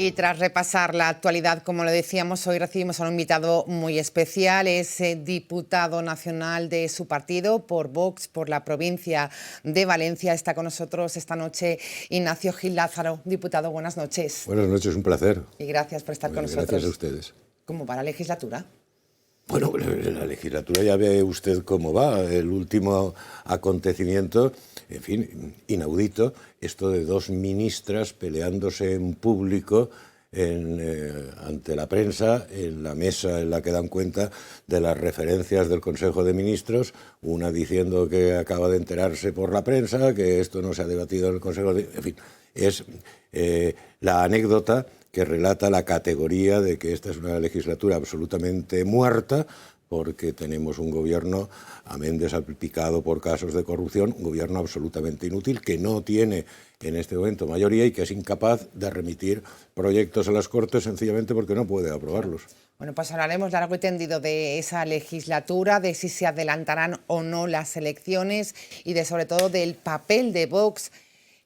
Y tras repasar la actualidad, como lo decíamos, hoy recibimos a un invitado muy especial. Es diputado nacional de su partido por Vox, por la provincia de Valencia. Está con nosotros esta noche Ignacio Gil Lázaro. Diputado, buenas noches. Buenas noches, un placer. Y gracias por estar con nosotros. Gracias a ustedes. ¿Cómo va la legislatura? Bueno, la legislatura ya ve usted cómo va. El último acontecimiento, en fin, inaudito, esto de dos ministras peleándose en público ante la prensa, en la mesa en la que dan cuenta de las referencias del Consejo de Ministros, una diciendo que acaba de enterarse por la prensa, que esto no se ha debatido en el Consejo de... En fin, es la anécdota que relata la categoría de que esta es una legislatura absolutamente muerta, porque tenemos un gobierno, amén de salpicado por casos de corrupción, un gobierno absolutamente inútil, que no tiene en este momento mayoría y que es incapaz de remitir proyectos a las Cortes sencillamente porque no puede aprobarlos. Bueno, pues hablaremos largo y tendido de esa legislatura, de si se adelantarán o no las elecciones y sobre todo del papel de Vox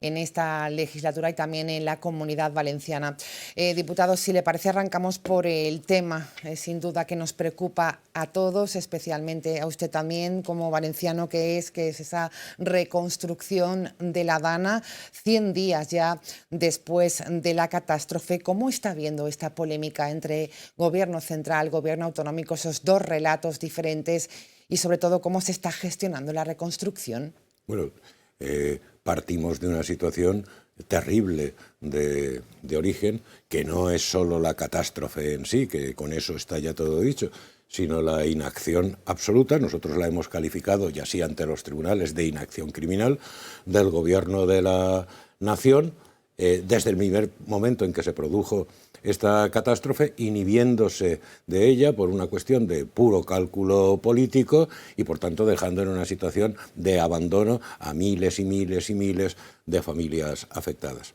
en esta legislatura y también en la Comunidad Valenciana. Diputado, si le parece, arrancamos por el tema, sin duda que nos preocupa a todos, especialmente a usted también, como valenciano que es esa reconstrucción de la Dana, 100 días ya después de la catástrofe. ¿Cómo está viendo esta polémica entre gobierno central, gobierno autonómico, esos dos relatos diferentes y sobre todo cómo se está gestionando la reconstrucción? Bueno, partimos de una situación terrible de origen, que no es solo la catástrofe en sí, que con eso está ya todo dicho, sino la inacción absoluta, nosotros la hemos calificado, y así ante los tribunales, de inacción criminal del gobierno de la nación, desde el primer momento en que se produjo esta catástrofe, inhibiéndose de ella por una cuestión de puro cálculo político y, por tanto, dejando en una situación de abandono a miles y miles y miles de familias afectadas.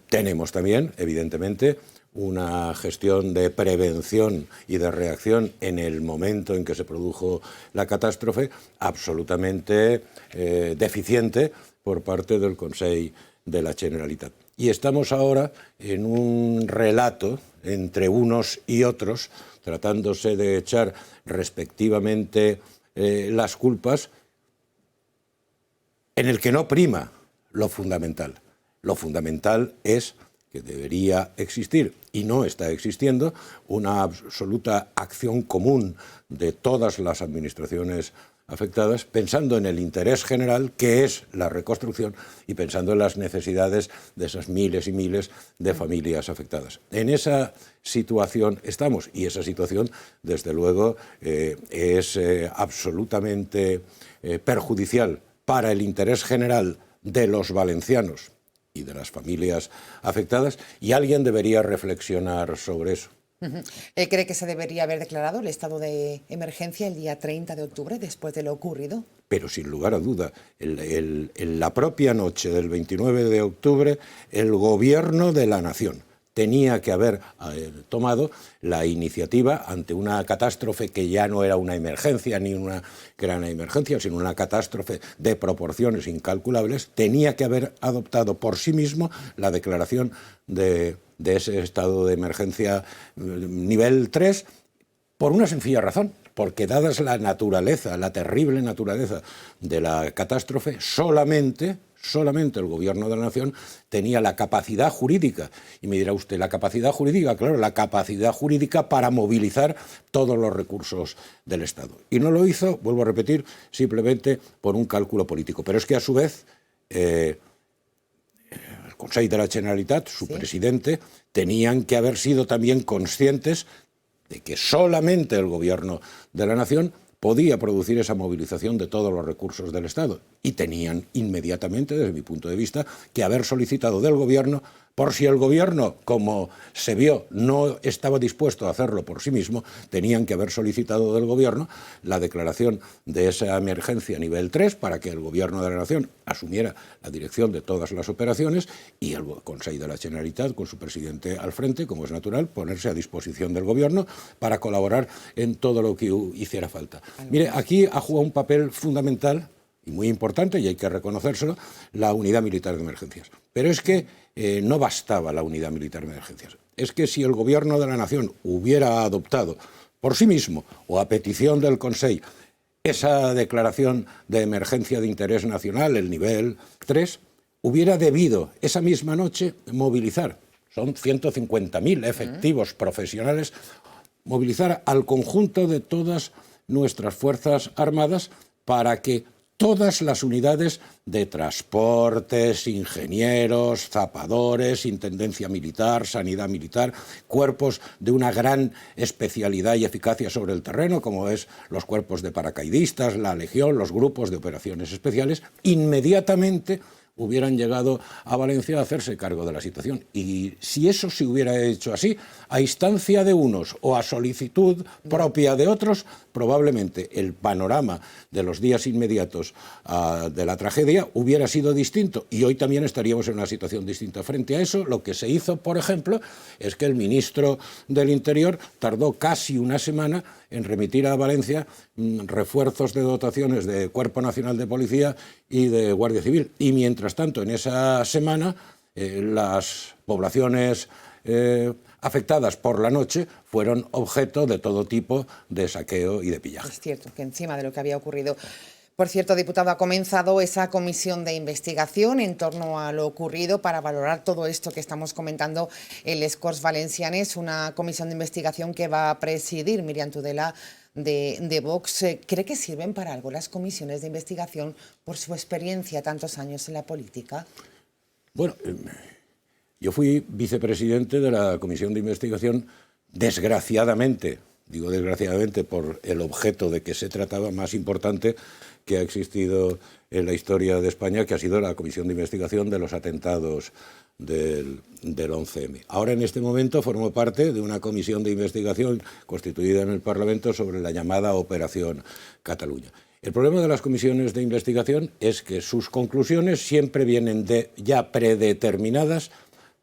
Tenemos también, evidentemente, una gestión de prevención y de reacción en el momento en que se produjo la catástrofe absolutamente deficiente por parte del Consell de la Generalitat. Y estamos ahora en un relato entre unos y otros, tratándose de echar respectivamente las culpas, en el que no prima lo fundamental. Lo fundamental es que debería existir, y no está existiendo, una absoluta acción común de todas las administraciones afectadas, pensando en el interés general, que es la reconstrucción, y pensando en las necesidades de esas miles y miles de familias afectadas. En esa situación estamos, y esa situación, desde luego, es absolutamente perjudicial para el interés general de los valencianos y de las familias afectadas, y alguien debería reflexionar sobre eso. ¿Cree que se debería haber declarado el estado de emergencia el día 30 de octubre, después de lo ocurrido? Pero sin lugar a duda, en la propia noche del 29 de octubre, el gobierno de la nación tenía que haber tomado la iniciativa ante una catástrofe que ya no era una emergencia ni una gran emergencia, sino una catástrofe de proporciones incalculables. Tenía que haber adoptado por sí mismo la declaración de ese estado de emergencia nivel 3, por una sencilla razón, porque dadas la naturaleza, la terrible naturaleza de la catástrofe, solamente el gobierno de la nación tenía la capacidad jurídica. Y me dirá usted, ¿la capacidad jurídica? Claro, la capacidad jurídica para movilizar todos los recursos del Estado. Y no lo hizo, vuelvo a repetir, simplemente por un cálculo político. Pero es que a su vez el Consell de la Generalitat, su presidente, tenían que haber sido también conscientes de que solamente el gobierno de la nación podía producir esa movilización de todos los recursos del Estado. Y tenían inmediatamente, desde mi punto de vista, que haber solicitado del gobierno, por si el gobierno, como se vio, no estaba dispuesto a hacerlo por sí mismo, tenían que haber solicitado del gobierno la declaración de esa emergencia nivel 3 para que el gobierno de la nación asumiera la dirección de todas las operaciones y el Consell de la Generalitat, con su presidente al frente, como es natural, ponerse a disposición del gobierno para colaborar en todo lo que hiciera falta. Mire, aquí ha jugado un papel fundamental y muy importante, y hay que reconocérselo, la unidad militar de emergencias. Pero es que no bastaba la unidad militar de emergencias. Es que si el Gobierno de la Nación hubiera adoptado por sí mismo o a petición del Consejo esa declaración de emergencia de interés nacional, el nivel 3, hubiera debido esa misma noche movilizar, son 150.000 efectivos profesionales, movilizar al conjunto de todas nuestras Fuerzas Armadas para que todas las unidades de transportes, ingenieros, zapadores, intendencia militar, sanidad militar, cuerpos de una gran especialidad y eficacia sobre el terreno, como es los cuerpos de paracaidistas, la Legión, los grupos de operaciones especiales, inmediatamente hubieran llegado a Valencia a hacerse cargo de la situación. Y si eso se hubiera hecho así, a instancia de unos o a solicitud propia de otros, probablemente el panorama de los días inmediatos de la tragedia hubiera sido distinto. Y hoy también estaríamos en una situación distinta. Frente a eso, lo que se hizo, por ejemplo, es que el ministro del Interior tardó casi una semana en remitir a Valencia refuerzos de dotaciones de Cuerpo Nacional de Policía y de Guardia Civil. Y mientras tanto, en esa semana, las poblaciones afectadas por la noche fueron objeto de todo tipo de saqueo y de pillaje. Es cierto que encima de lo que había ocurrido. Por cierto, diputado, ha comenzado esa comisión de investigación en torno a lo ocurrido para valorar todo esto que estamos comentando en les Corts Valencianes, una comisión de investigación que va a presidir Míriam Tudela de Vox. ¿Cree que sirven para algo las comisiones de investigación por su experiencia tantos años en la política? Bueno, yo fui vicepresidente de la comisión de investigación, desgraciadamente, digo desgraciadamente por el objeto de que se trataba más importante que ha existido en la historia de España, que ha sido la comisión de investigación de los atentados del 11M. Ahora, en este momento, formo parte de una comisión de investigación constituida en el Parlamento sobre la llamada Operación Cataluña. El problema de las comisiones de investigación es que sus conclusiones siempre vienen ya predeterminadas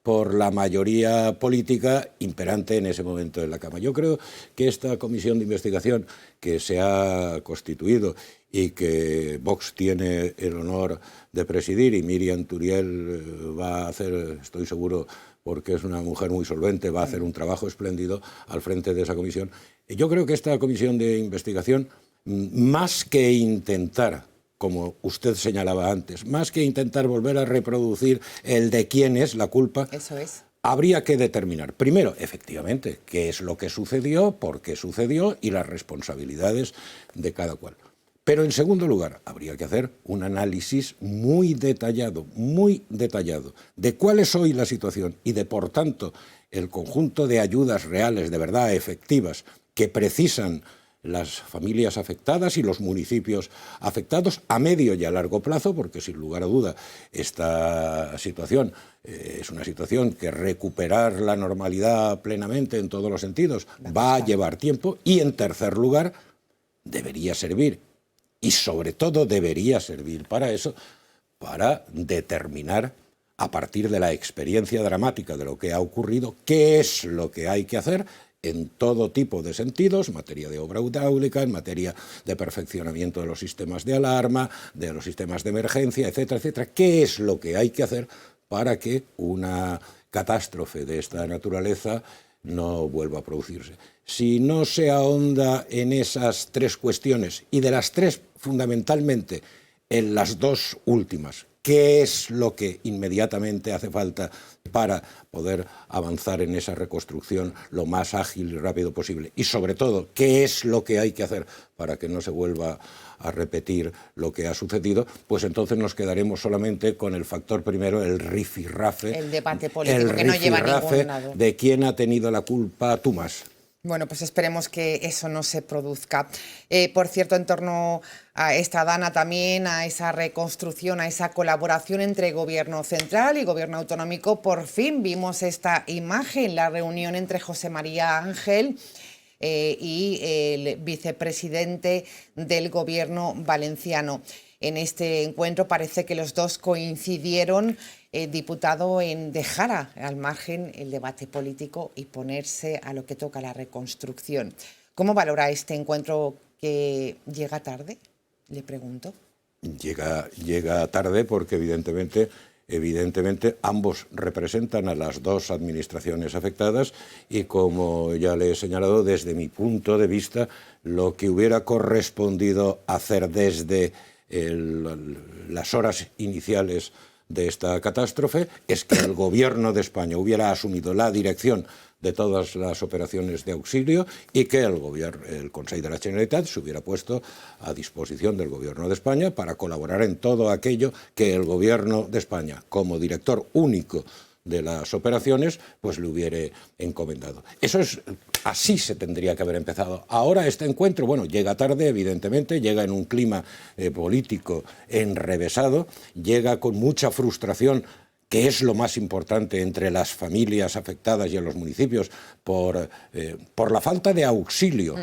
por la mayoría política imperante en ese momento en la Cámara. Yo creo que esta comisión de investigación que se ha constituido y que Vox tiene el honor de presidir, y Míriam Turiel va a hacer, estoy seguro, porque es una mujer muy solvente, va a hacer un trabajo espléndido al frente de esa comisión. Yo creo que esta comisión de investigación, más que intentar, como usted señalaba antes, más que intentar volver a reproducir el de quién es la culpa, Eso es. habría que determinar, primero, efectivamente, qué es lo que sucedió, por qué sucedió y las responsabilidades de cada cual. Pero, en segundo lugar, habría que hacer un análisis muy detallado de cuál es hoy la situación y de, por tanto, el conjunto de ayudas reales, de verdad efectivas, que precisan las familias afectadas y los municipios afectados a medio y a largo plazo, porque sin lugar a duda esta situación es una situación que recuperar la normalidad plenamente en todos los sentidos va a llevar tiempo. Y, en tercer lugar, debería servir, y sobre todo debería servir para eso, para determinar, a partir de la experiencia dramática de lo que ha ocurrido, qué es lo que hay que hacer en todo tipo de sentidos, en materia de obra hidráulica, en materia de perfeccionamiento de los sistemas de alarma, de los sistemas de emergencia, etcétera, etcétera. ¿Qué es lo que hay que hacer para que una catástrofe de esta naturaleza no vuelva a producirse? Si no se ahonda en esas tres cuestiones, y de las tres fundamentalmente en las dos últimas, ¿qué es lo que inmediatamente hace falta para poder avanzar en esa reconstrucción lo más ágil y rápido posible? Y, sobre todo, ¿qué es lo que hay que hacer para que no se vuelva a repetir lo que ha sucedido? Pues entonces nos quedaremos solamente con el factor primero, el rifirrafe, el debate político que no lleva a ningún lado. De quién ha tenido la culpa, tú más. Bueno, pues esperemos que eso no se produzca. Por cierto, en torno a esta dana también, a esa reconstrucción, a esa colaboración entre gobierno central y gobierno autonómico, por fin vimos esta imagen, la reunión entre José María Ángel y el vicepresidente del gobierno valenciano. En este encuentro parece que los dos coincidieron, diputado, en dejar al margen el debate político y ponerse a lo que toca la reconstrucción. ¿Cómo valora este encuentro que llega tarde? Le pregunto. Llega tarde porque evidentemente ambos representan a las dos administraciones afectadas y, como ya le he señalado, desde mi punto de vista, lo que hubiera correspondido hacer desde las horas iniciales de esta catástrofe es que el Gobierno de España hubiera asumido la dirección de todas las operaciones de auxilio y que el Consell de la Generalitat se hubiera puesto a disposición del Gobierno de España para colaborar en todo aquello que el Gobierno de España, como director único de las operaciones, pues le hubiera encomendado. Así se tendría que haber empezado. Ahora este encuentro, bueno, llega tarde, evidentemente, llega en un clima político enrevesado, llega con mucha frustración, que es lo más importante entre las familias afectadas y en los municipios, por la falta de auxilio,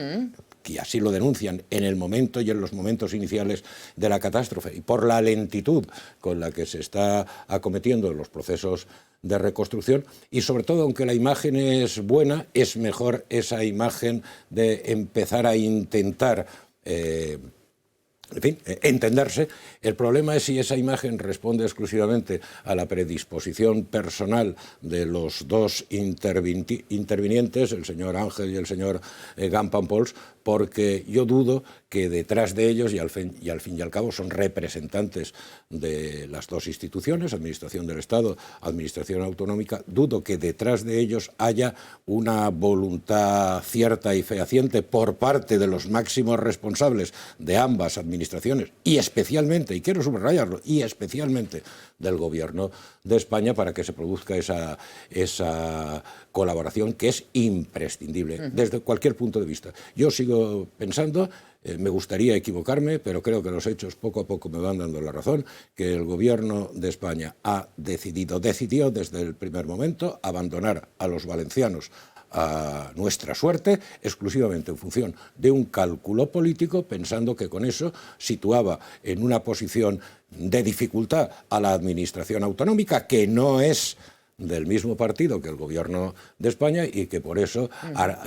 que así lo denuncian en el momento y en los momentos iniciales de la catástrofe, y por la lentitud con la que se está acometiendo los procesos de reconstrucción, y sobre todo, aunque la imagen es buena, es mejor esa imagen de empezar a intentar en fin, entenderse. El problema es si esa imagen responde exclusivamente a la predisposición personal de los dos intervinientes, el señor Ángel y el señor Gampanpols, porque yo dudo que detrás de ellos, y al fin y al cabo son representantes de las dos instituciones, Administración del Estado, Administración Autonómica, dudo que detrás de ellos haya una voluntad cierta y fehaciente por parte de los máximos responsables de ambas administraciones, y especialmente, y quiero subrayarlo, y especialmente del Gobierno de España, para que se produzca esa colaboración que es imprescindible desde cualquier punto de vista. Yo sigo pensando, me gustaría equivocarme, pero creo que los hechos poco a poco me van dando la razón, que el Gobierno de España decidió desde el primer momento abandonar a los valencianos a nuestra suerte, exclusivamente en función de un cálculo político, pensando que con eso situaba en una posición de dificultad a la Administración autonómica, que no es del mismo partido que el Gobierno de España, y que por eso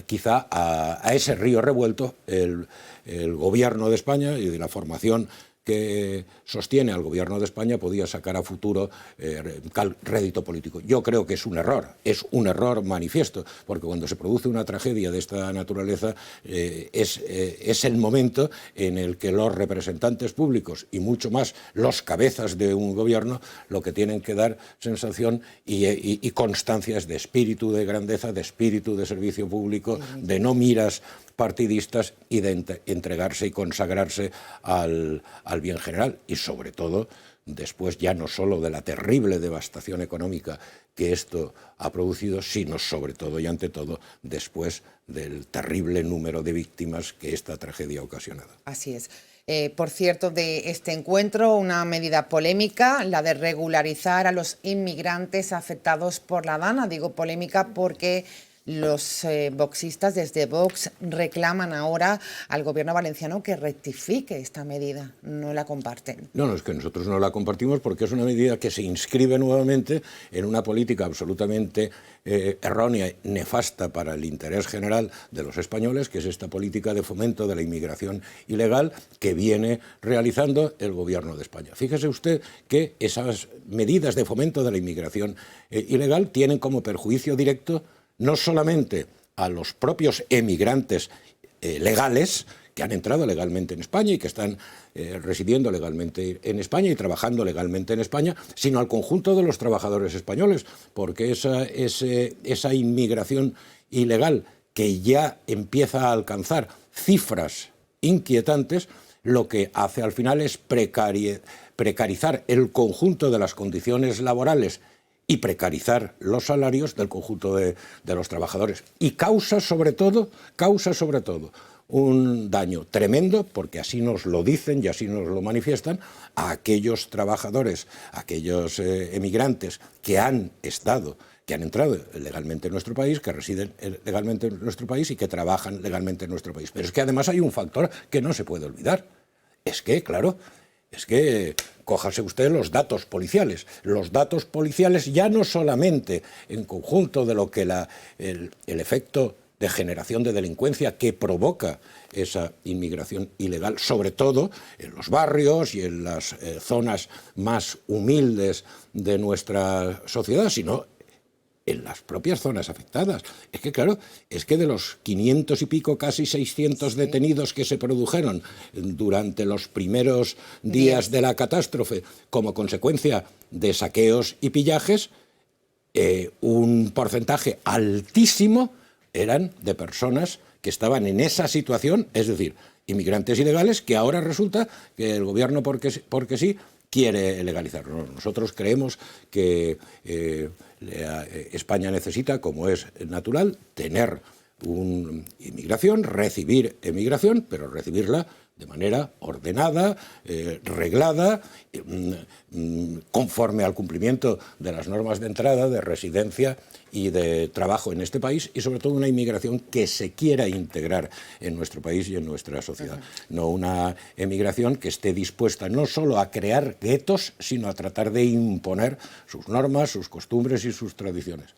quizá a ese río revuelto el Gobierno de España y de la formación que sostiene al Gobierno de España podía sacar a futuro rédito político. Yo creo que es un error manifiesto, porque cuando se produce una tragedia de esta naturaleza es el momento en el que los representantes públicos, y mucho más los cabezas de un gobierno, lo que tienen que dar sensación y constancias de espíritu de grandeza, de espíritu de servicio público, de no miras partidistas, y de entregarse y consagrarse al bien general, y sobre todo después ya no solo de la terrible devastación económica que esto ha producido, sino sobre todo y ante todo después del terrible número de víctimas que esta tragedia ha ocasionado. Así es. Por cierto, de este encuentro, una medida polémica, la de regularizar a los inmigrantes afectados por la DANA. Digo polémica porque los voxistas desde Vox reclaman ahora al Gobierno valenciano que rectifique esta medida. No la comparten. No, es que nosotros no la compartimos porque es una medida que se inscribe nuevamente en una política absolutamente errónea, nefasta para el interés general de los españoles, que es esta política de fomento de la inmigración ilegal que viene realizando el Gobierno de España. Fíjese usted que esas medidas de fomento de la inmigración ilegal tienen como perjuicio directo no solamente a los propios emigrantes legales, que han entrado legalmente en España y que están residiendo legalmente en España y trabajando legalmente en España, sino al conjunto de los trabajadores españoles, porque esa inmigración ilegal que ya empieza a alcanzar cifras inquietantes, lo que hace al final es precarizar el conjunto de las condiciones laborales y precarizar los salarios del conjunto de los trabajadores. Y causa sobre todo un daño tremendo, porque así nos lo dicen y así nos lo manifiestan, a aquellos trabajadores, a aquellos emigrantes que han entrado legalmente en nuestro país, que residen legalmente en nuestro país y que trabajan legalmente en nuestro país. Pero es que además hay un factor que no se puede olvidar. Es que, claro, cójase usted los datos policiales. Los datos policiales ya no solamente en conjunto de lo que el efecto de generación de delincuencia que provoca esa inmigración ilegal, sobre todo en los barrios y en las zonas más humildes de nuestra sociedad, sino en las propias zonas afectadas. Es que, claro, es que de los 500 y pico, casi 600 detenidos que se produjeron durante los primeros días de la catástrofe como consecuencia de saqueos y pillajes, un porcentaje altísimo eran de personas que estaban en esa situación, es decir, inmigrantes ilegales, que ahora resulta que el gobierno, porque sí, quiere legalizarlo. Nosotros creemos que España necesita, como es natural, tener una inmigración, recibir emigración, pero recibirla de manera ordenada, reglada, conforme al cumplimiento de las normas de entrada, de residencia y de trabajo en este país, y sobre todo una inmigración que se quiera integrar en nuestro país y en nuestra sociedad. No una emigración que esté dispuesta no solo a crear guetos, sino a tratar de imponer sus normas, sus costumbres y sus tradiciones.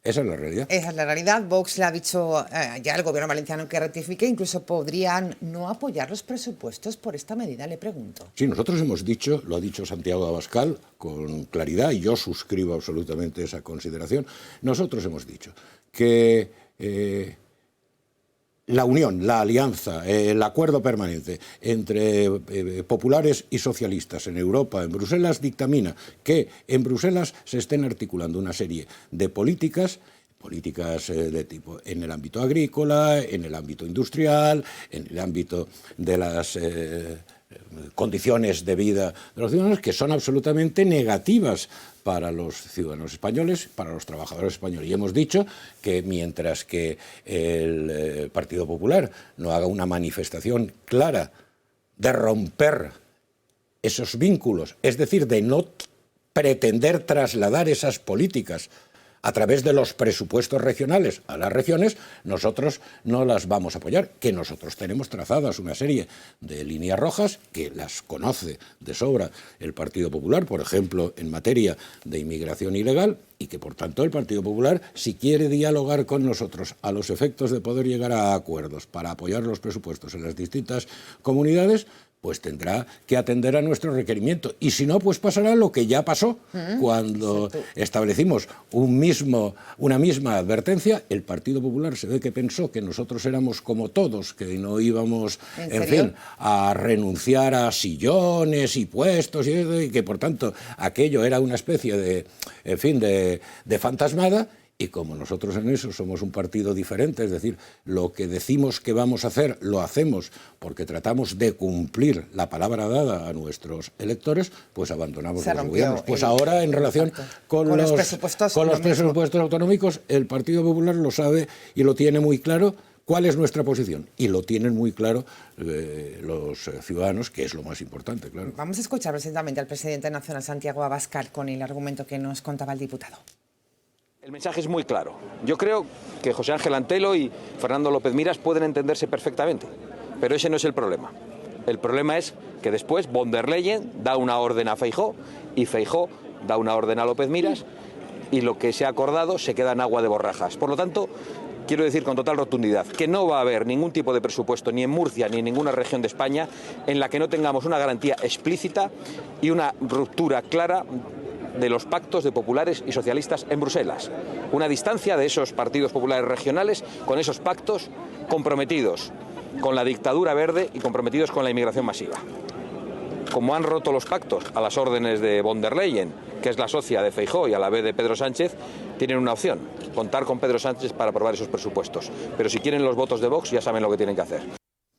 Esa es la realidad. Esa es la realidad. Vox le ha dicho ya al gobierno valenciano que rectifique, incluso podrían no apoyar los presupuestos por esta medida, le pregunto. Sí, nosotros hemos dicho, lo ha dicho Santiago Abascal con claridad, y yo suscribo absolutamente esa consideración, nosotros hemos dicho que la unión, la alianza, el acuerdo permanente entre populares y socialistas en Europa, en Bruselas, dictamina que en Bruselas se estén articulando una serie de políticas de tipo en el ámbito agrícola, en el ámbito industrial, en el ámbito de las condiciones de vida de los ciudadanos, que son absolutamente negativas para los ciudadanos españoles, para los trabajadores españoles. Y hemos dicho que mientras que el Partido Popular no haga una manifestación clara de romper esos vínculos, es decir, de no pretender trasladar esas políticas a través de los presupuestos regionales a las regiones, nosotros no las vamos a apoyar, que nosotros tenemos trazadas una serie de líneas rojas que las conoce de sobra el Partido Popular, por ejemplo, en materia de inmigración ilegal, y que, por tanto, el Partido Popular, si quiere dialogar con nosotros a los efectos de poder llegar a acuerdos para apoyar los presupuestos en las distintas comunidades, pues tendrá que atender a nuestro requerimiento. Y si no, pues pasará lo que ya pasó cuando establecimos una misma advertencia. El Partido Popular se ve que pensó que nosotros éramos como todos, que no íbamos, en fin, a renunciar a sillones y puestos, y que, por tanto, aquello era una especie de, en fin, de fantasmada. Y como nosotros en eso somos un partido diferente, es decir, lo que decimos que vamos a hacer, lo hacemos porque tratamos de cumplir la palabra dada a nuestros electores, pues abandonamos los gobiernos. Pues ahora, en relación con los presupuestos autonómicos, el Partido Popular lo sabe y lo tiene muy claro cuál es nuestra posición. Y lo tienen muy claro los ciudadanos, que es lo más importante, claro. Vamos a escuchar precisamente al presidente nacional, Santiago Abascal, con el argumento que nos contaba el diputado. El mensaje es muy claro. Yo creo que José Ángel Antelo y Fernando López Miras pueden entenderse perfectamente, pero ese no es el problema. El problema es que después von der Leyen da una orden a Feijóo y Feijóo da una orden a López Miras y lo que se ha acordado se queda en agua de borrajas. Por lo tanto, quiero decir con total rotundidad que no va a haber ningún tipo de presupuesto ni en Murcia ni en ninguna región de España en la que no tengamos una garantía explícita y una ruptura clara de los pactos de populares y socialistas en Bruselas. Una distancia de esos partidos populares regionales con esos pactos comprometidos con la dictadura verde y comprometidos con la inmigración masiva. Como han roto los pactos a las órdenes de von der Leyen, que es la socia de Feijóo y a la vez de Pedro Sánchez, tienen una opción: contar con Pedro Sánchez para aprobar esos presupuestos. Pero si quieren los votos de Vox, ya saben lo que tienen que hacer.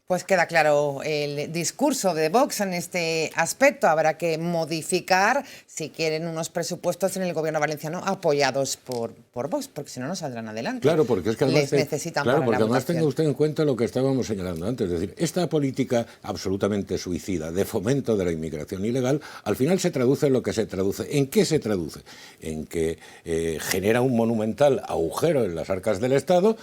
Pues queda claro el discurso de Vox en este aspecto. Habrá que modificar si quieren unos presupuestos en el gobierno valenciano apoyados por Vox, porque si no, no saldrán adelante. Claro, porque es que además les necesitan claro, para porque la además votación. tenga usted en cuenta lo que estábamos señalando antes, es decir, esta política absolutamente suicida de fomento de la inmigración ilegal, al final se traduce en lo que se traduce. ¿En qué se traduce? En que genera un monumental agujero en las arcas del Estado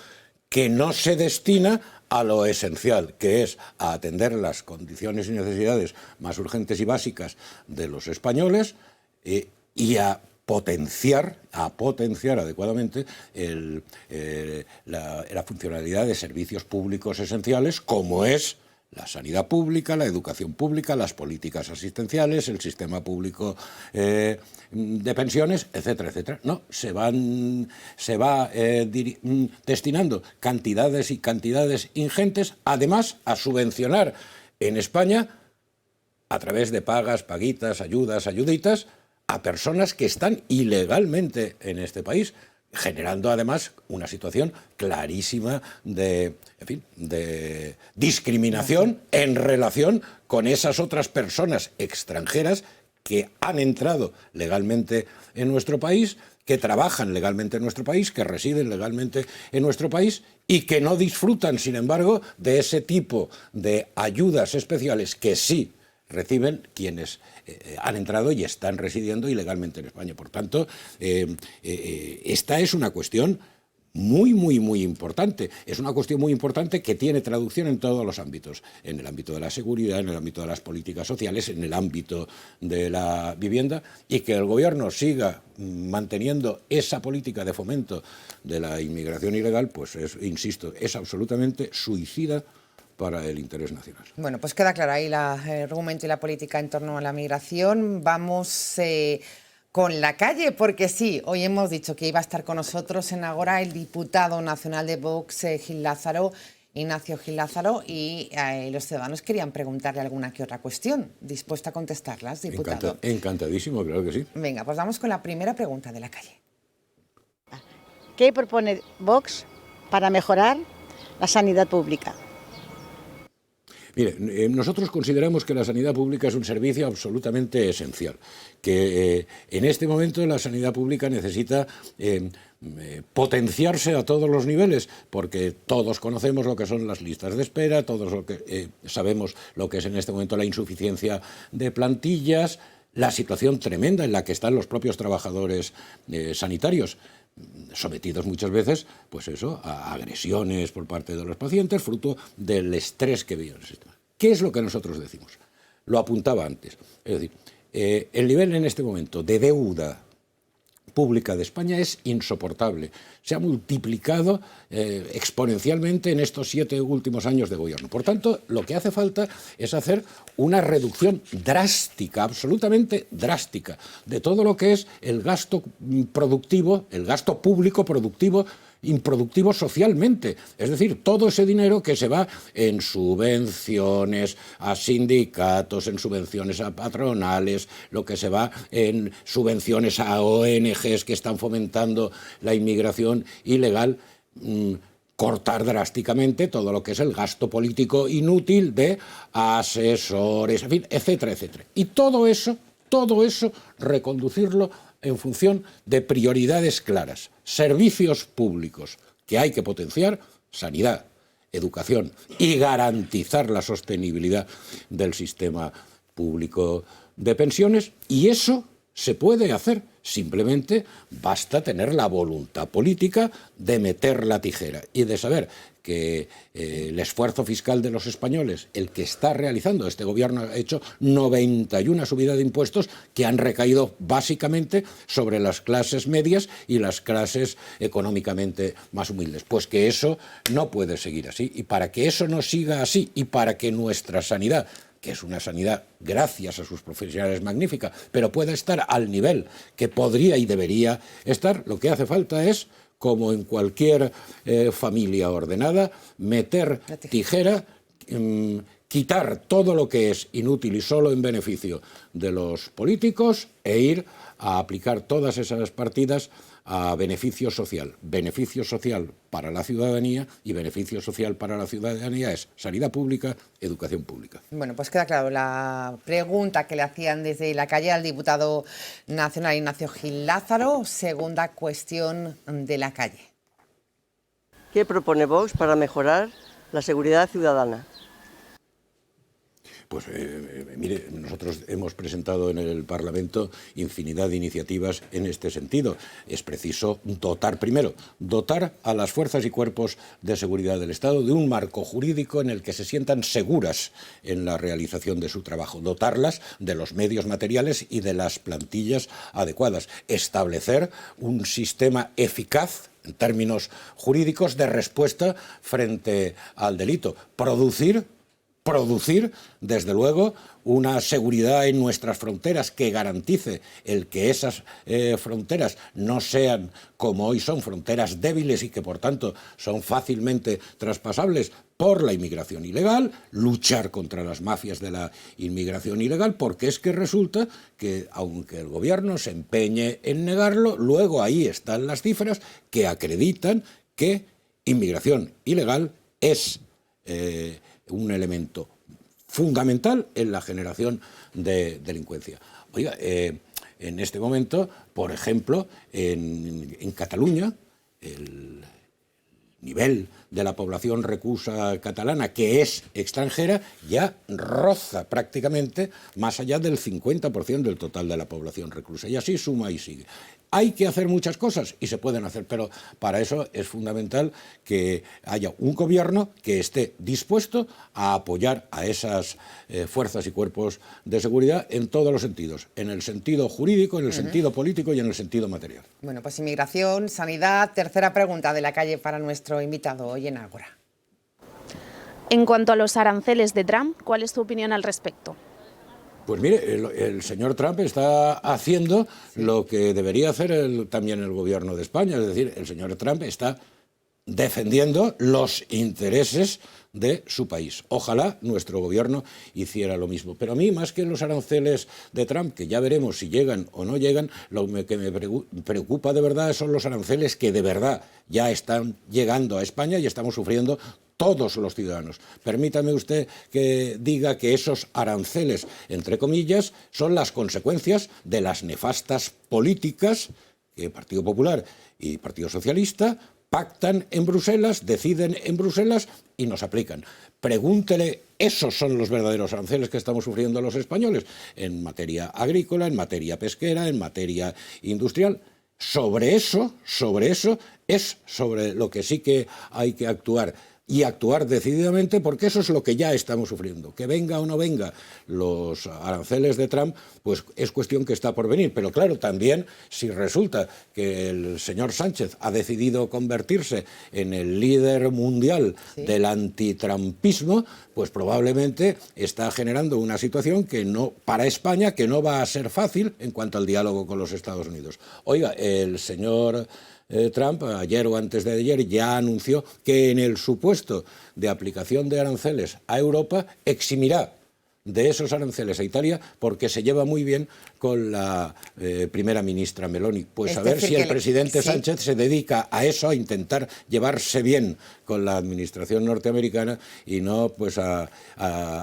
que no se destina a lo esencial, que es a atender las condiciones y necesidades más urgentes y básicas de los españoles y a potenciar adecuadamente la funcionalidad de servicios públicos esenciales, como es la sanidad pública, la educación pública, las políticas asistenciales, el sistema público de pensiones, etcétera, etcétera. No, se va destinando cantidades y cantidades ingentes, además a subvencionar en España, a través de pagas, paguitas, ayudas, ayuditas, a personas que están ilegalmente en este país, generando además una situación clarísima de discriminación en relación con esas otras personas extranjeras que han entrado legalmente en nuestro país, que trabajan legalmente en nuestro país, que residen legalmente en nuestro país y que no disfrutan, sin embargo, de ese tipo de ayudas especiales que sí reciben quienes han entrado y están residiendo ilegalmente en España. Por tanto, esta es una cuestión muy importante. Es una cuestión muy importante que tiene traducción en todos los ámbitos. En el ámbito de la seguridad, en el ámbito de las políticas sociales, en el ámbito de la vivienda, y que el Gobierno siga manteniendo esa política de fomento de la inmigración ilegal, pues insisto, es absolutamente suicida para el interés nacional. Bueno, pues queda claro ahí el argumento y la política en torno a la migración. Vamos con la calle, porque sí, hoy hemos dicho que iba a estar con nosotros en Agora el diputado nacional de Vox, Ignacio Gil Lázaro, y los ciudadanos querían preguntarle alguna que otra cuestión. ¿Dispuesto a contestarlas, diputado? Encantadísimo, claro que sí. Venga, pues vamos con la primera pregunta de la calle. ¿Qué propone Vox para mejorar la sanidad pública? Mire, nosotros consideramos que la sanidad pública es un servicio absolutamente esencial, que en este momento la sanidad pública necesita potenciarse a todos los niveles, porque todos conocemos lo que son las listas de espera, todos sabemos lo que es en este momento la insuficiencia de plantillas, la situación tremenda en la que están los propios trabajadores sanitarios, sometidos muchas veces, pues eso, a agresiones por parte de los pacientes, fruto del estrés que vive el sistema. ¿Qué es lo que nosotros decimos? Lo apuntaba antes. Es decir, el nivel en este momento de deuda pública de España es insoportable. Se ha multiplicado exponencialmente en estos 7 últimos años de gobierno. Por tanto, lo que hace falta es hacer una reducción drástica, absolutamente drástica, de todo lo que es el gasto productivo, el gasto público productivo, improductivo socialmente. Es decir, todo ese dinero que se va en subvenciones a sindicatos, en subvenciones a patronales, lo que se va en subvenciones a ONGs que están fomentando la inmigración ilegal, cortar drásticamente todo lo que es el gasto político inútil de asesores, en fin, etcétera, etcétera. Y todo eso, reconducirlo en función de prioridades claras, servicios públicos que hay que potenciar, sanidad, educación y garantizar la sostenibilidad del sistema público de pensiones, y eso se puede hacer, simplemente basta tener la voluntad política de meter la tijera y de saber que el esfuerzo fiscal de los españoles, el que está realizando este gobierno, ha hecho 91 subidas de impuestos que han recaído básicamente sobre las clases medias y las clases económicamente más humildes. Pues que eso no puede seguir así, y para que eso no siga así y para que nuestra sanidad, que es una sanidad, gracias a sus profesionales, magnífica, pero pueda estar al nivel que podría y debería estar, lo que hace falta es, como en cualquier familia ordenada, meter tijera, quitar todo lo que es inútil y solo en beneficio de los políticos e ir a aplicar todas esas partidas a beneficio social para la ciudadanía, y beneficio social para la ciudadanía es sanidad pública, educación pública. Bueno, pues queda claro la pregunta que le hacían desde la calle al diputado nacional Ignacio Gil Lázaro. Segunda cuestión de la calle. ¿Qué propone Vox para mejorar la seguridad ciudadana? Pues mire, nosotros hemos presentado en el Parlamento infinidad de iniciativas en este sentido. Es preciso dotar a las fuerzas y cuerpos de seguridad del Estado de un marco jurídico en el que se sientan seguras en la realización de su trabajo, dotarlas de los medios materiales y de las plantillas adecuadas, establecer un sistema eficaz en términos jurídicos de respuesta frente al delito, producir, desde luego, una seguridad en nuestras fronteras que garantice el que esas fronteras no sean, como hoy son, fronteras débiles y que, por tanto, son fácilmente traspasables por la inmigración ilegal, luchar contra las mafias de la inmigración ilegal, porque es que resulta que, aunque el gobierno se empeñe en negarlo, luego ahí están las cifras que acreditan que inmigración ilegal es un elemento fundamental en la generación de delincuencia. Oiga, en este momento, por ejemplo, en Cataluña, el nivel de la población reclusa catalana, que es extranjera, ya roza prácticamente más allá del 50% del total de la población reclusa. Y así suma y sigue. Hay que hacer muchas cosas y se pueden hacer, pero para eso es fundamental que haya un gobierno que esté dispuesto a apoyar a esas fuerzas y cuerpos de seguridad en todos los sentidos, en el sentido jurídico, en el sentido político y en el sentido material. Bueno, pues inmigración, sanidad. Tercera pregunta de la calle para nuestro invitado hoy en Ágora. En cuanto a los aranceles de Trump, ¿cuál es tu opinión al respecto? Pues mire, el señor Trump está haciendo lo que debería hacer también el gobierno de España. Es decir, el señor Trump está defendiendo los intereses de su país. Ojalá nuestro gobierno hiciera lo mismo. Pero a mí, más que los aranceles de Trump, que ya veremos si llegan o no llegan, lo que me preocupa de verdad son los aranceles que de verdad ya están llegando a España y estamos sufriendo todos los ciudadanos. Permítame usted que diga que esos aranceles, entre comillas, son las consecuencias de las nefastas políticas que Partido Popular y Partido Socialista pactan en Bruselas, deciden en Bruselas y nos aplican. Pregúntele, esos son los verdaderos aranceles que estamos sufriendo los españoles en materia agrícola, en materia pesquera, en materia industrial. Sobre eso es sobre lo que sí que hay que actuar. Y actuar decididamente, porque eso es lo que ya estamos sufriendo. Que venga o no venga los aranceles de Trump, pues es cuestión que está por venir. Pero claro, también si resulta que el señor Sánchez ha decidido convertirse en el líder mundial del antitrampismo, pues probablemente está generando una situación que no, para España, que no va a ser fácil en cuanto al diálogo con los Estados Unidos. Oiga, el señor Trump, ayer o antes de ayer, ya anunció que en el supuesto de aplicación de aranceles a Europa eximirá de esos aranceles a Italia porque se lleva muy bien con la primera ministra Meloni. Pues a ver si el presidente Sánchez se dedica a eso, a intentar llevarse bien con la administración norteamericana y no pues a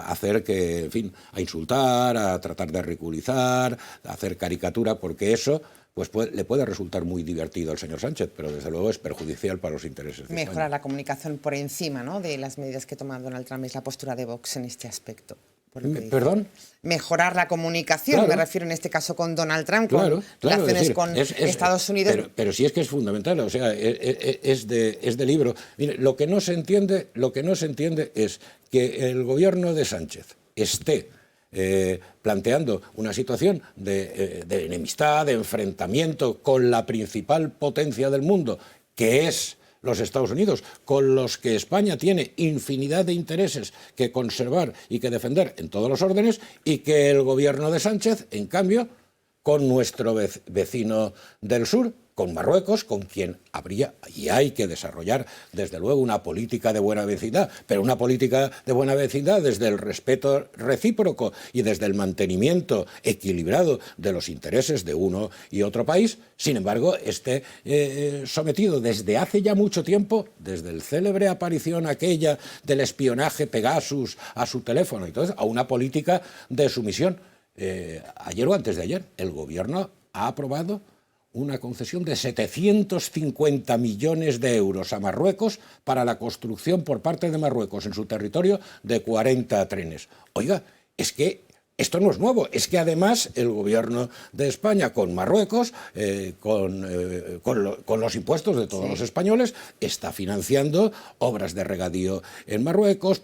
hacer que, en fin, a insultar, a tratar de ridiculizar, a hacer caricatura, porque eso pues le puede resultar muy divertido al señor Sánchez, pero desde luego es perjudicial para los intereses de Mejorar España. la comunicación por encima, ¿no?, de las medidas que toma Donald Trump, es la postura de Vox en este aspecto. ¿Perdón? Mejorar la comunicación, claro. Me refiero en este caso con Donald Trump, con relaciones con Estados Unidos. Pero sí es que es fundamental, o sea, es de libro. Mire, lo que no se entiende es que el gobierno de Sánchez esté planteando una situación de enemistad, de enfrentamiento con la principal potencia del mundo, que es los Estados Unidos, con los que España tiene infinidad de intereses que conservar y que defender en todos los órdenes, y que el gobierno de Sánchez, en cambio, con nuestro vecino del sur, con Marruecos, con quien habría y hay que desarrollar, desde luego, una política de buena vecindad, pero una política de buena vecindad desde el respeto recíproco y desde el mantenimiento equilibrado de los intereses de uno y otro país. Sin embargo, esté sometido desde hace ya mucho tiempo, desde el célebre aparición aquella del espionaje Pegasus a su teléfono, entonces, a una política de sumisión. Ayer o antes de ayer, el gobierno ha aprobado una concesión de 750 millones de euros a Marruecos para la construcción por parte de Marruecos en su territorio de 40 trenes. Oiga, es que esto no es nuevo, es que además el gobierno de España con Marruecos, con los impuestos de todos los españoles, está financiando obras de regadío en Marruecos,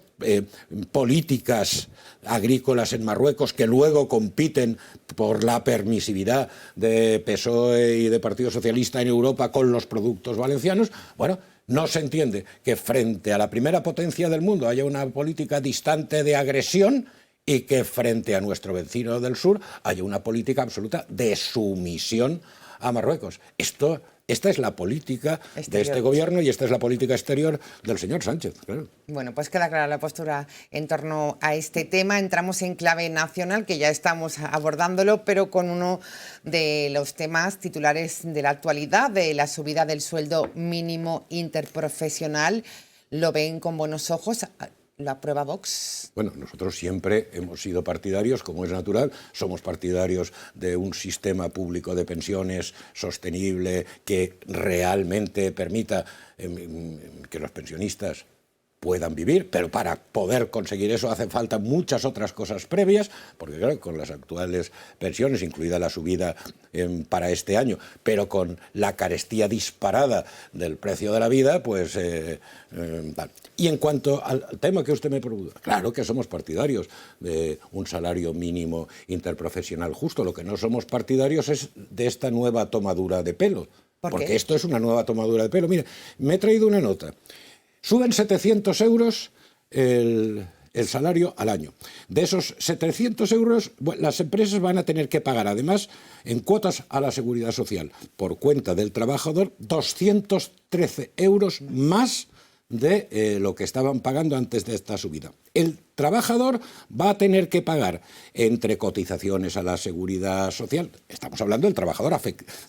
políticas agrícolas en Marruecos que luego compiten por la permisividad de PSOE y de Partido Socialista en Europa con los productos valencianos. Bueno, no se entiende que frente a la primera potencia del mundo haya una política distante de agresión y que frente a nuestro vecino del sur haya una política absoluta de sumisión a Marruecos. Esta es la política de este gobierno y esta es la política exterior del señor Sánchez. Claro. Bueno, pues queda clara la postura en torno a este tema. Entramos en clave nacional, que ya estamos abordándolo, pero con uno de los temas titulares de la actualidad, de la subida del sueldo mínimo interprofesional. ¿Lo ven con buenos ojos? ¿Lo aprueba Vox? Bueno, nosotros siempre hemos sido partidarios, como es natural, somos partidarios de un sistema público de pensiones sostenible que realmente permita que los pensionistas puedan vivir, pero para poder conseguir eso hacen falta muchas otras cosas previas, porque claro, con las actuales pensiones, incluida la subida para este año, pero con la carestía disparada del precio de la vida, pues tal. Y en cuanto al tema que usted me pregunta, claro que somos partidarios de un salario mínimo interprofesional justo, lo que no somos partidarios es de esta nueva tomadura de pelo, porque esto es una nueva tomadura de pelo. Mire, me he traído una nota. Suben 700 euros el salario al año. De esos 700 euros, las empresas van a tener que pagar, además, en cuotas a la Seguridad Social, por cuenta del trabajador, 213 euros más de lo que estaban pagando antes de esta subida. El trabajador va a tener que pagar entre cotizaciones a la Seguridad Social, estamos hablando del trabajador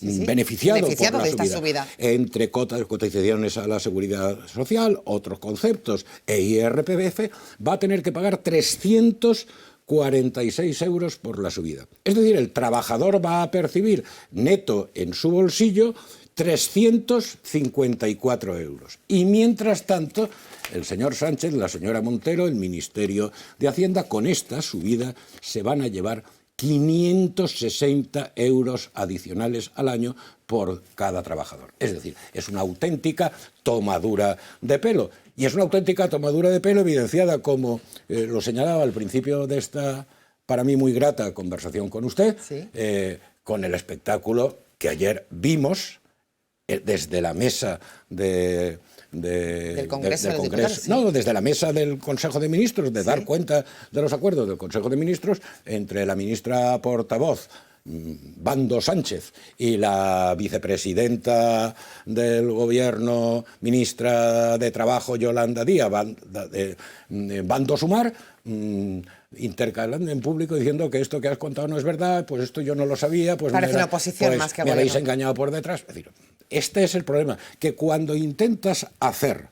beneficiado por la subida, entre cotizaciones a la Seguridad Social, otros conceptos, e IRPF, va a tener que pagar 346 euros por la subida. Es decir, el trabajador va a percibir neto en su bolsillo 354 euros. Y mientras tanto, el señor Sánchez, la señora Montero, el Ministerio de Hacienda, con esta subida se van a llevar 560 euros adicionales al año por cada trabajador. Es decir, es una auténtica tomadura de pelo. Y es una auténtica tomadura de pelo evidenciada, como lo señalaba al principio de esta, para mí muy grata conversación con usted, ¿sí? Con el espectáculo que ayer vimos desde la mesa del Congreso, sí. No, desde la mesa del Consejo de Ministros, de dar cuenta de los acuerdos del Consejo de Ministros entre la ministra portavoz Bando Sánchez y la vicepresidenta del Gobierno, ministra de Trabajo Yolanda Díaz, Bando Sumar, intercalando en público diciendo que esto que has contado no es verdad, pues esto yo no lo sabía, pues parece una oposición pues más que me habéis engañado por detrás. Es decir, este es el problema, que cuando intentas hacer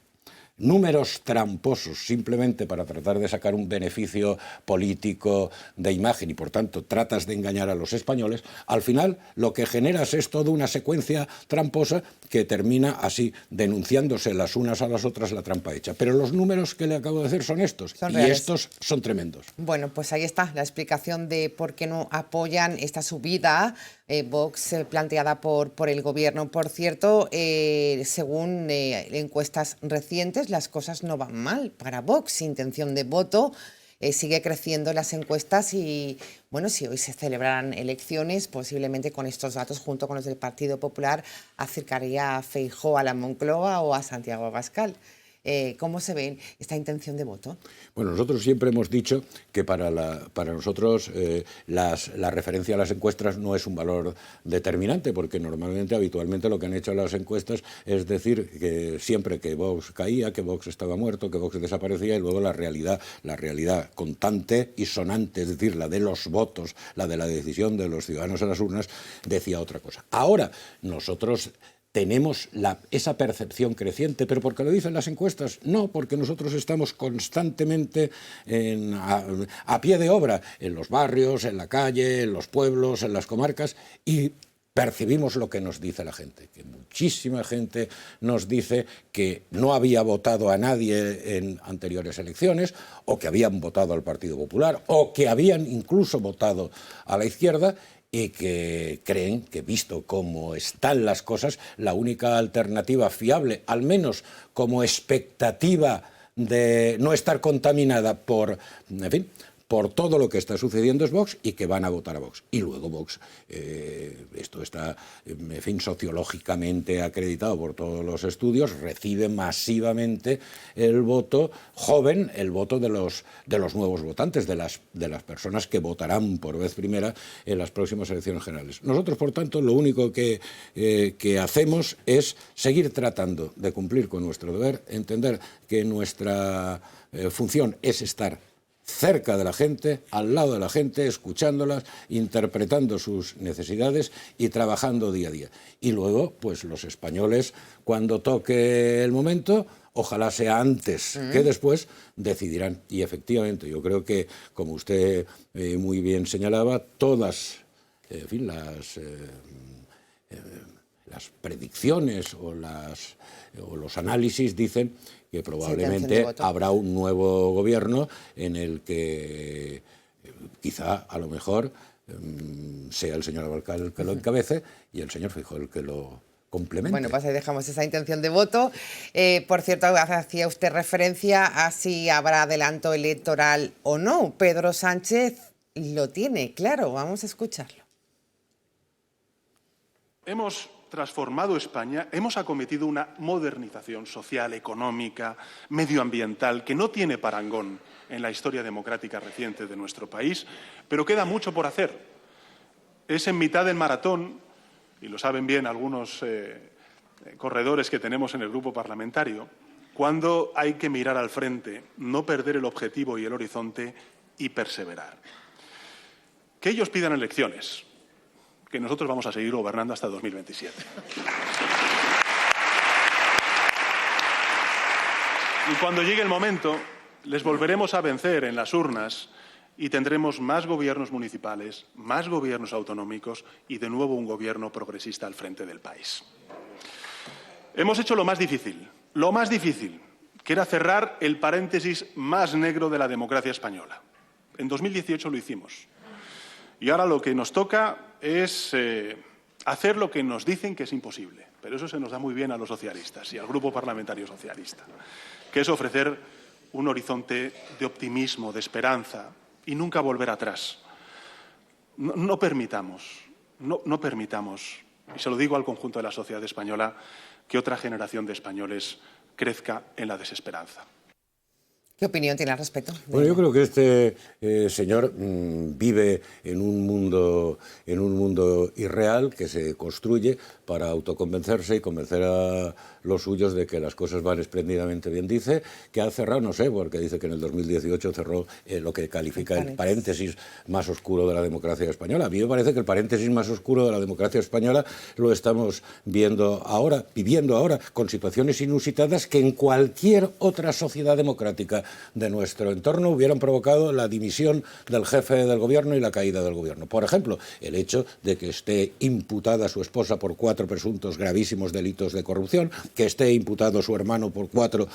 números tramposos simplemente para tratar de sacar un beneficio político de imagen y por tanto tratas de engañar a los españoles, al final lo que generas es toda una secuencia tramposa que termina así, denunciándose las unas a las otras la trampa hecha. Pero los números que le acabo de decir son estos, y estos son tremendos. Bueno, pues ahí está la explicación de por qué no apoyan esta subida Vox planteada por el Gobierno. Por cierto, según encuestas recientes, las cosas no van mal para Vox. Intención de voto sigue creciendo en las encuestas y, bueno, si hoy se celebraran elecciones, posiblemente con estos datos, junto con los del Partido Popular, acercaría a Feijóo a la Moncloa o a Santiago Abascal. ¿Cómo se ve esta intención de voto? Bueno, nosotros siempre hemos dicho que para nosotros la referencia a las encuestas no es un valor determinante, porque normalmente, habitualmente, lo que han hecho las encuestas es decir que siempre que Vox caía, que Vox estaba muerto, que Vox desaparecía, y luego la realidad contante y sonante, es decir, la de los votos, la de la decisión de los ciudadanos en las urnas, decía otra cosa. Ahora, nosotros tenemos esa percepción creciente, pero ¿por qué lo dicen las encuestas? No, porque nosotros estamos constantemente a pie de obra, en los barrios, en la calle, en los pueblos, en las comarcas, y percibimos lo que nos dice la gente, que muchísima gente nos dice que no había votado a nadie en anteriores elecciones, o que habían votado al Partido Popular, o que habían incluso votado a la izquierda, y que creen que, visto cómo están las cosas, la única alternativa fiable, al menos como expectativa de no estar contaminada por, en fin, por todo lo que está sucediendo, es Vox, y que van a votar a Vox. Y luego Vox, esto está, en fin, sociológicamente acreditado por todos los estudios, recibe masivamente el voto joven, el voto de los nuevos votantes, de las personas que votarán por vez primera en las próximas elecciones generales. Nosotros, por tanto, lo único que hacemos es seguir tratando de cumplir con nuestro deber, entender que nuestra función es estar cerca de la gente, al lado de la gente, escuchándolas, interpretando sus necesidades y trabajando día a día. Y luego, pues los españoles, cuando toque el momento, ojalá sea antes que después, decidirán. Y efectivamente, yo creo que, como usted muy bien señalaba, todas, en fin, las predicciones o los análisis dicen que probablemente habrá un nuevo gobierno en el que quizá, a lo mejor, sea el señor Abascal el que lo encabece y el señor Feijóo el que lo complemente. Bueno, pues ahí dejamos esa intención de voto. Por cierto, hacía usted referencia a si habrá adelanto electoral o no. Pedro Sánchez lo tiene claro, vamos a escucharlo. Hemos transformado España, hemos acometido una modernización social, económica, medioambiental, que no tiene parangón en la historia democrática reciente de nuestro país, pero queda mucho por hacer. Es en mitad del maratón, y lo saben bien algunos corredores que tenemos en el grupo parlamentario, cuando hay que mirar al frente, no perder el objetivo y el horizonte y perseverar. Que ellos pidan elecciones, que nosotros vamos a seguir gobernando hasta 2027. Y cuando llegue el momento, les volveremos a vencer en las urnas y tendremos más gobiernos municipales, más gobiernos autonómicos y, de nuevo, un gobierno progresista al frente del país. Hemos hecho lo más difícil, que era cerrar el paréntesis más negro de la democracia española. En 2018 lo hicimos. Y ahora lo que nos toca es hacer lo que nos dicen que es imposible. Pero eso se nos da muy bien a los socialistas y al Grupo Parlamentario Socialista, que es ofrecer un horizonte de optimismo, de esperanza y nunca volver atrás. No permitamos, y se lo digo al conjunto de la sociedad española, que otra generación de españoles crezca en la desesperanza. ¿Qué opinión tiene al respecto? Bueno, yo creo que este señor vive en un mundo irreal que se construye para autoconvencerse y convencer a los suyos de que las cosas van espléndidamente bien. Dice que ha cerrado, no sé, porque dice que en el 2018 cerró lo que califica el paréntesis más oscuro de la democracia española. A mí me parece que el paréntesis más oscuro de la democracia española lo estamos viviendo ahora, con situaciones inusitadas que en cualquier otra sociedad democrática de nuestro entorno hubieran provocado la dimisión del jefe del gobierno y la caída del gobierno. Por ejemplo, el hecho de que esté imputada su esposa por 4 presuntos gravísimos delitos de corrupción, que esté imputado su hermano por 4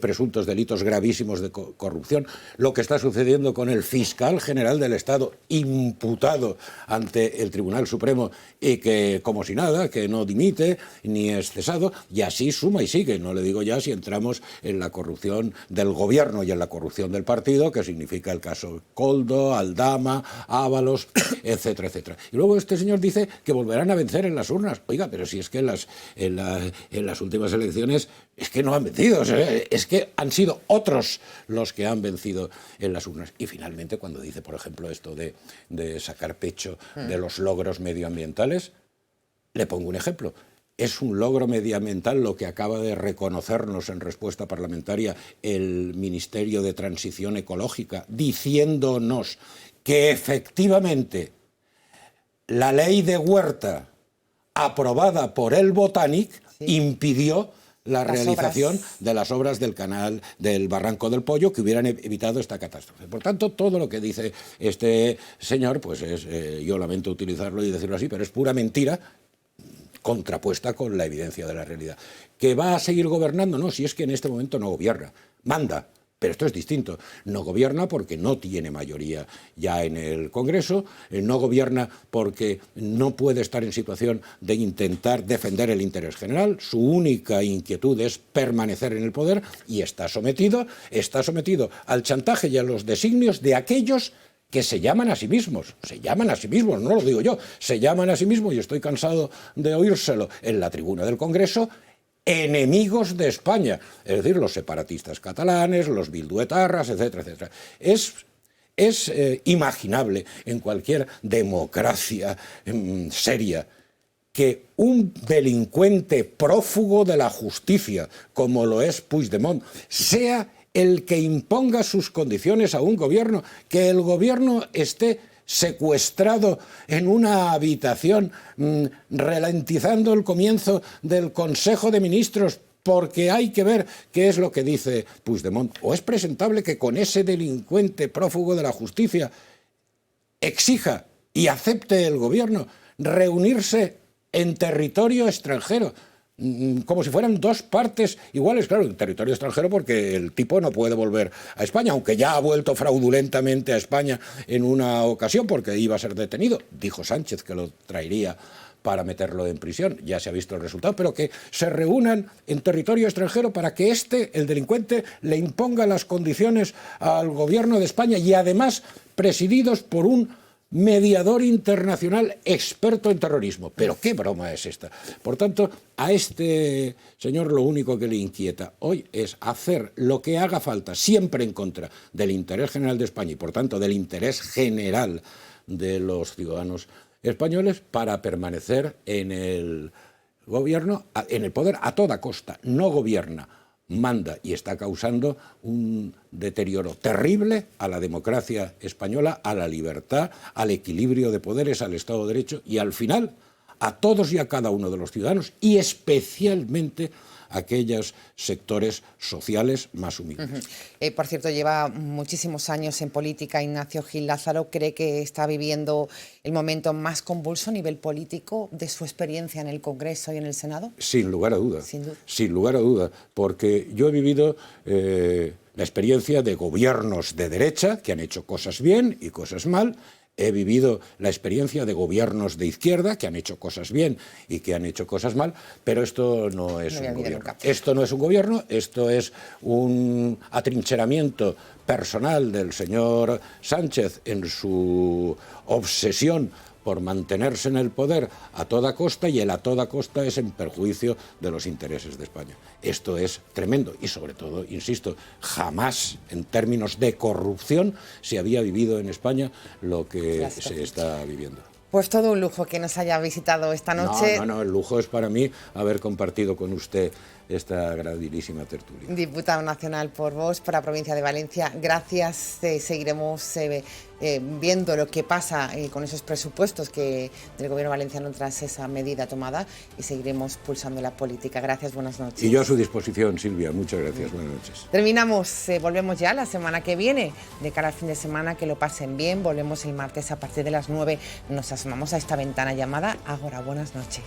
presuntos delitos gravísimos de corrupción, lo que está sucediendo con el fiscal general del Estado imputado ante el Tribunal Supremo y que, como si nada, que no dimite ni es cesado, y así suma y sigue. No le digo ya si entramos en la corrupción del gobierno y en la corrupción del partido, que significa el caso Koldo, Aldama, Ábalos, etcétera, etcétera. Y luego este señor dice que volverán a vencer en las urnas. Oiga, pero si es que en las últimas elecciones es que no han vencido, es que han sido otros los que han vencido en las urnas. Y finalmente, cuando dice, por ejemplo, esto de sacar pecho de los logros medioambientales, le pongo un ejemplo. Es un logro medioambiental lo que acaba de reconocernos en respuesta parlamentaria el Ministerio de Transición Ecológica, diciéndonos que efectivamente la ley de huerta aprobada por el Botanic impidió la Las realización obras. de las obras del canal del Barranco del Pollo que hubieran evitado esta catástrofe. Por tanto, todo lo que dice este señor, pues es, yo lamento utilizarlo y decirlo así, pero es pura mentira contrapuesta con la evidencia de la realidad. ¿Que va a seguir gobernando? No, si es que en este momento no gobierna, manda. Pero esto es distinto. No gobierna porque no tiene mayoría ya en el Congreso, no gobierna porque no puede estar en situación de intentar defender el interés general. Su única inquietud es permanecer en el poder y está sometido al chantaje y a los designios de aquellos que se llaman a sí mismos, no lo digo yo, se llaman a sí mismos, y estoy cansado de oírselo en la tribuna del Congreso, enemigos de España, es decir, los separatistas catalanes, los bilduetarras, etcétera, etcétera. Es imaginable en cualquier democracia seria que un delincuente prófugo de la justicia, como lo es Puigdemont, sea el que imponga sus condiciones a un gobierno, que el gobierno esté secuestrado en una habitación, ralentizando el comienzo del Consejo de Ministros, porque hay que ver qué es lo que dice Puigdemont. ¿O es presentable que con ese delincuente prófugo de la justicia exija y acepte el gobierno reunirse en territorio extranjero, como si fueran dos partes iguales? Claro, en territorio extranjero porque el tipo no puede volver a España, aunque ya ha vuelto fraudulentamente a España en una ocasión porque iba a ser detenido. Dijo Sánchez que lo traería para meterlo en prisión, ya se ha visto el resultado, pero que se reúnan en territorio extranjero para que el delincuente, le imponga las condiciones al gobierno de España, y además presididos por un mediador internacional experto en terrorismo. Pero qué broma es esta. Por tanto, a este señor lo único que le inquieta hoy es hacer lo que haga falta, siempre en contra del interés general de España y por tanto del interés general de los ciudadanos españoles, para permanecer en el gobierno, en el poder a toda costa. No gobierna, manda, y está causando un deterioro terrible a la democracia española, a la libertad, al equilibrio de poderes, al Estado de Derecho y al final a todos y a cada uno de los ciudadanos, y especialmente a aquellos sectores sociales más humildes. Por cierto, lleva muchísimos años en política Ignacio Gil Lázaro. ¿Cree que está viviendo el momento más convulso a nivel político de su experiencia en el Congreso y en el Senado? Sin lugar a duda. Sin duda. Sin lugar a duda, porque yo he vivido la experiencia de gobiernos de derecha que han hecho cosas bien y cosas mal. He vivido la experiencia de gobiernos de izquierda que han hecho cosas bien y que han hecho cosas mal, pero esto no es un gobierno. Nunca. Esto no es un gobierno, esto es un atrincheramiento personal del señor Sánchez en su obsesión por mantenerse en el poder a toda costa, y el a toda costa es en perjuicio de los intereses de España. Esto es tremendo y sobre todo, insisto, jamás en términos de corrupción se había vivido en España lo que se está viviendo. Pues todo un lujo que nos haya visitado esta noche. No, el lujo es para mí haber compartido con usted esta agradabilísima tertulia. Diputado nacional por Vox, por la provincia de Valencia, gracias. Seguiremos viendo lo que pasa con esos presupuestos que del gobierno valenciano tras esa medida tomada, y seguiremos pulsando la política. Gracias, buenas noches. Y yo a su disposición, Silvia. Muchas gracias, buenas noches. Terminamos, volvemos ya la semana que viene, de cara al fin de semana, que lo pasen bien. Volvemos el martes a partir de las 9. Nos asomamos a esta ventana llamada Agora. Buenas noches.